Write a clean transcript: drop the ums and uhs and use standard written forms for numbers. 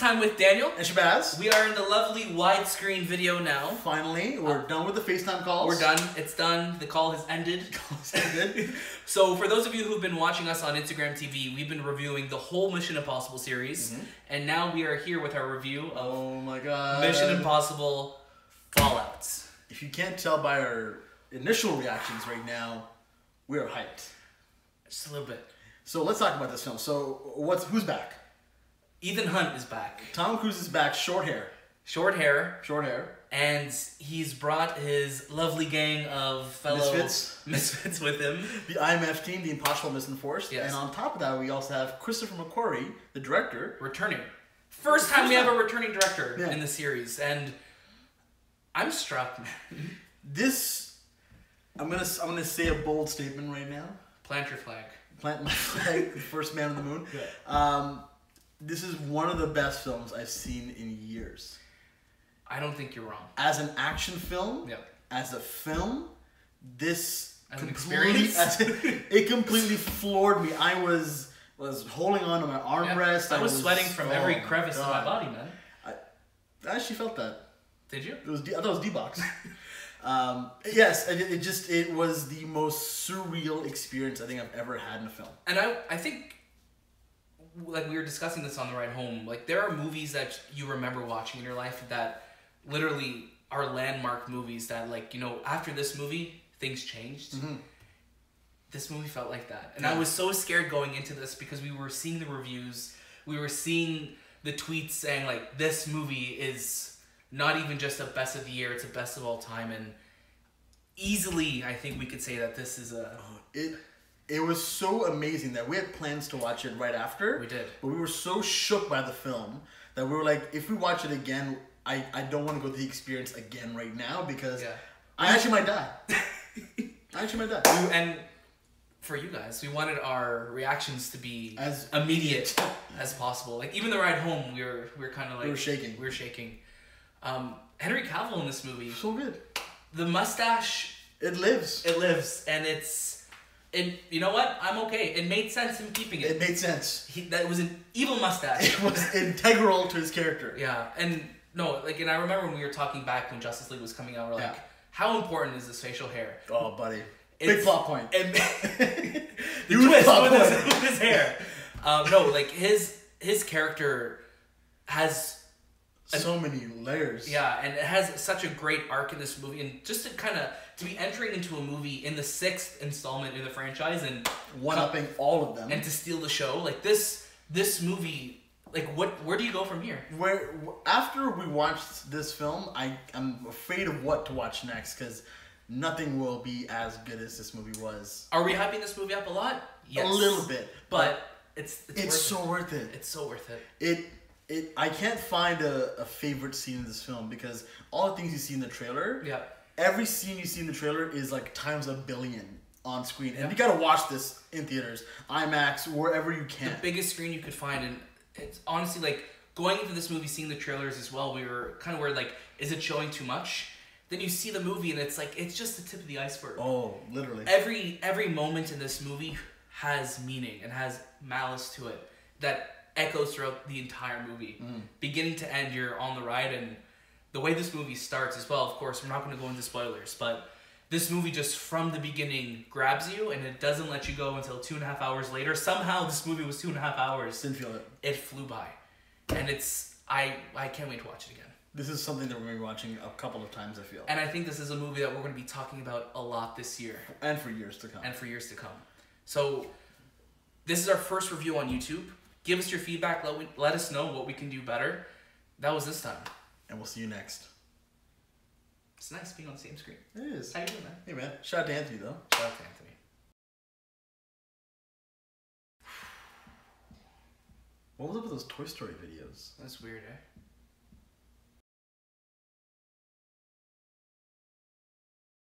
time with Daniel. And Shahbaz. We are in the lovely widescreen video now. Finally, we're done with the FaceTime calls. We're done. It's done. The call has ended. So for those of you who've been watching us on Instagram TV, we've been reviewing the whole Mission Impossible series. And now we are here with our review of oh my god, Mission Impossible Fallout. If you can't tell by our initial reactions right now, we are hyped. Just a little bit. So let's talk about this film. So who's back? Ethan Hunt is back. Tom Cruise is back, short hair. Short hair. Short hair. And he's brought his lovely gang of fellow misfits with him. The IMF team, the Impossible Mission Force. Yes. And on top of that, we also have Christopher McQuarrie, the director. Returning. First time we have a returning director in the series. And I'm struck, man. This, I'm gonna say a bold statement right now. Plant your flag. Plant my flag, the first man on the moon. Good. This is one of the best films I've seen in years. I don't think you're wrong. As an action film, as a film, this it completely floored me. I was holding on to my armrest. I was sweating from every crevice of my body, man. I actually felt that. Did you? I thought it was D-Box. Yes, it was the most surreal experience I think I've ever had in a film. And I think, like we were discussing this on the ride home, like there are movies that you remember watching in your life that literally are landmark movies that, like, you know, after this movie, things changed. This movie felt like that. And I was so scared going into this because we were seeing the reviews, we were seeing the tweets saying, like, this movie is not even just a best of the year, it's a best of all time. And easily, I think we could say that this is a... It was so amazing that we had plans to watch it right after. We did. But we were so shook by the film that we were like, if we watch it again, I don't want to go through the experience again right now because I actually might die. And for you guys, we wanted our reactions to be as immediate as possible. Like, even the ride home, we were kind of like... We were shaking. Henry Cavill in this movie. So good. The mustache... It lives. And it's... And you know what? I'm okay. It made sense him keeping it. It made sense. That was an evil mustache. It was integral to his character. Yeah, and no, like, and I remember when we were talking back when Justice League was coming out, we're like, how important is this facial hair? Oh, buddy. Big plot point. And twist with his hair. No, like, his character has... so many layers. Yeah, and it has such a great arc in this movie, and just to kind of to be entering into a movie in the 6th installment in the franchise and one-upping all of them, and to steal the show, like this movie, like where do you go from here? Where after we watched this film, I'm afraid of what to watch next because nothing will be as good as this movie was. Are we hyping this movie up a lot? Yes, a little bit, but it's so worth it. It's so worth it. I can't find a favorite scene in this film because all the things you see in the trailer, every scene you see in the trailer is like times a billion on screen. And you gotta watch this in theaters, IMAX, wherever you can. The biggest screen you could find, and it's honestly like going into this movie, seeing the trailers as well, we were kind of worried, like, is it showing too much? Then you see the movie and it's like, it's just the tip of the iceberg. Oh, literally. Every moment in this movie has meaning and has malice to it that echoes throughout the entire movie. Beginning to end, you're on the ride, and the way this movie starts as well, of course, we're not going to go into spoilers, but this movie just from the beginning grabs you, and it doesn't let you go until 2.5 hours later. Somehow this movie was 2.5 hours. Didn't feel it. It flew by. And I can't wait to watch it again. This is something that we're going to be watching a couple of times, I feel. And I think this is a movie that we're going to be talking about a lot this year. And for years to come. So this is our first review on YouTube. Give us your feedback. Let us know what we can do better. That was this time. And we'll see you next. It's nice being on the same screen. It is. How you doing, man? Hey, man. Shout out to Anthony, though. Shout out to Anthony. What was up with those Toy Story videos? That's weird, eh?